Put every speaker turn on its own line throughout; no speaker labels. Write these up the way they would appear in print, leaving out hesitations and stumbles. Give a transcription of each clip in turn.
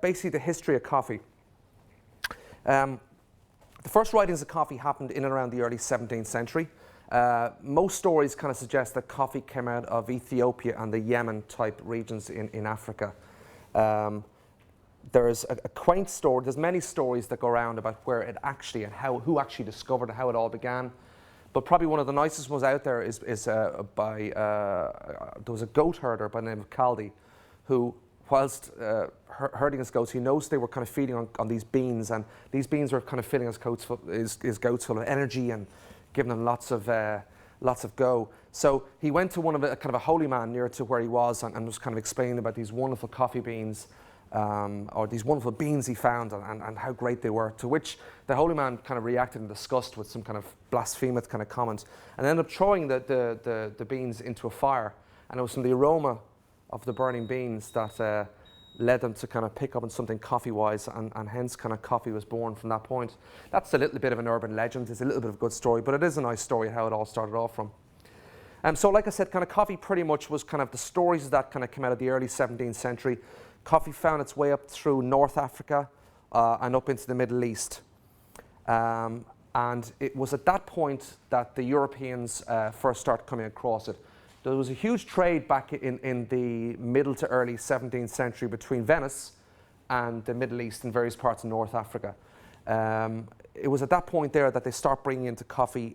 Basically, the history of coffee. The first writings of coffee happened in and around the early 17th century. Most stories kind of suggest that coffee came out of Ethiopia and the Yemen type regions in Africa. There's a quaint story, there's many stories that go around about where it actually and who actually discovered how it all began. But probably one of the nicest ones out there is there was a goat herder by the name of Caldi who, whilst herding his goats, he noticed they were kind of feeding on these beans, and these beans were kind of filling his goats full of energy and giving them lots of go. So he went to kind of a holy man near to where he was and was kind of explaining about these wonderful coffee beans, or these wonderful beans he found and how great they were, to which the holy man kind of reacted in disgust with some kind of blasphemous kind of comment and ended up throwing the beans into a fire, and it was from the aroma of the burning beans that led them to kind of pick up on something coffee-wise, and hence kind of coffee was born from that point. That's a little bit of an urban legend. It's a little bit of a good story, but it is a nice story how it all started off from. So like I said, kind of coffee pretty much was kind of the stories that kind of came out of the early 17th century. Coffee found its way up through North Africa and up into the Middle East. And it was at that point that the Europeans first started coming across it. There was a huge trade back in the middle to early 17th century between Venice and the Middle East and various parts of North Africa. It was at that point there that they start bringing into coffee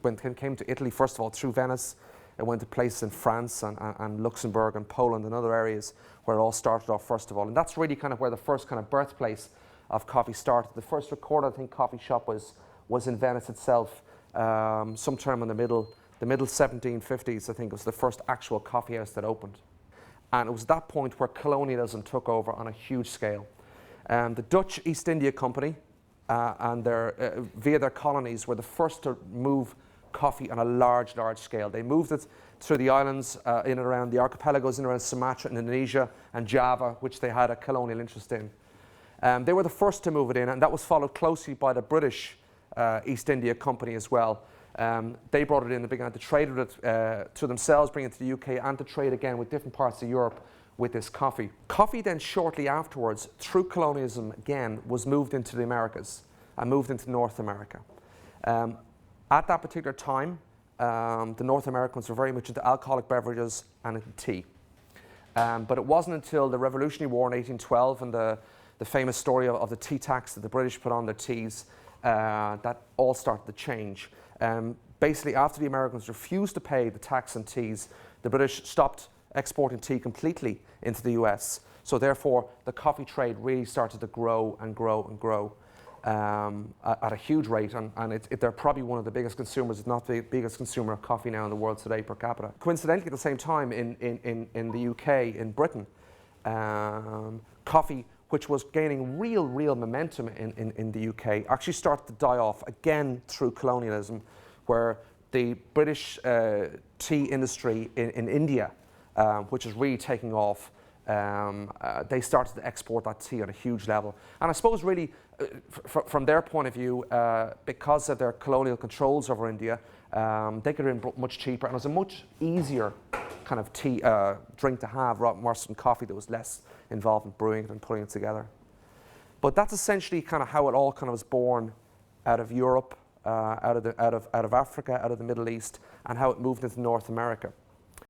when it came to Italy, first of all, through Venice. It went to places in France and Luxembourg and Poland and other areas where it all started off first of all. And that's really kind of where the first kind of birthplace of coffee started. The first recorded, I think, coffee shop was in Venice itself, sometime in the middle 1750s, I think, was the first actual coffee house that opened. And it was at that point where colonialism took over on a huge scale. The Dutch East India Company and via their colonies were the first to move coffee on a large scale. They moved it through the islands in and around the archipelagos in and around Sumatra and Indonesia and Java, which they had a colonial interest in. They were the first to move it in, and that was followed closely by the British East India Company as well. They brought it in and began to trade with it to themselves, bring it to the UK, and to trade again with different parts of Europe with this coffee. Coffee then shortly afterwards, through colonialism again, was moved into the Americas and moved into North America. At that particular time, the North Americans were very much into alcoholic beverages and into tea. But it wasn't until the Revolutionary War in 1812 and the famous story of the tea tax that the British put on their teas that all started to change. Basically, after the Americans refused to pay the tax on teas, the British stopped exporting tea completely into the US. So therefore, the coffee trade really started to grow and grow and grow at a huge rate. And they're probably one of the biggest consumers, if not the biggest consumer of coffee now in the world today per capita. Coincidentally, at the same time in the UK, in Britain, coffee, which was gaining real momentum in the UK, actually started to die off again through colonialism, where the British tea industry in India, which is really taking off, they started to export that tea at a huge level. And I suppose really, from their point of view, because of their colonial controls over India, they could have been much cheaper, and it was a much easier kind of tea drink to have, rather than coffee that was less involved in brewing it and putting it together. But that's essentially kind of how it all kind of was born out of Europe, out of Africa, out of the Middle East, and how it moved into North America.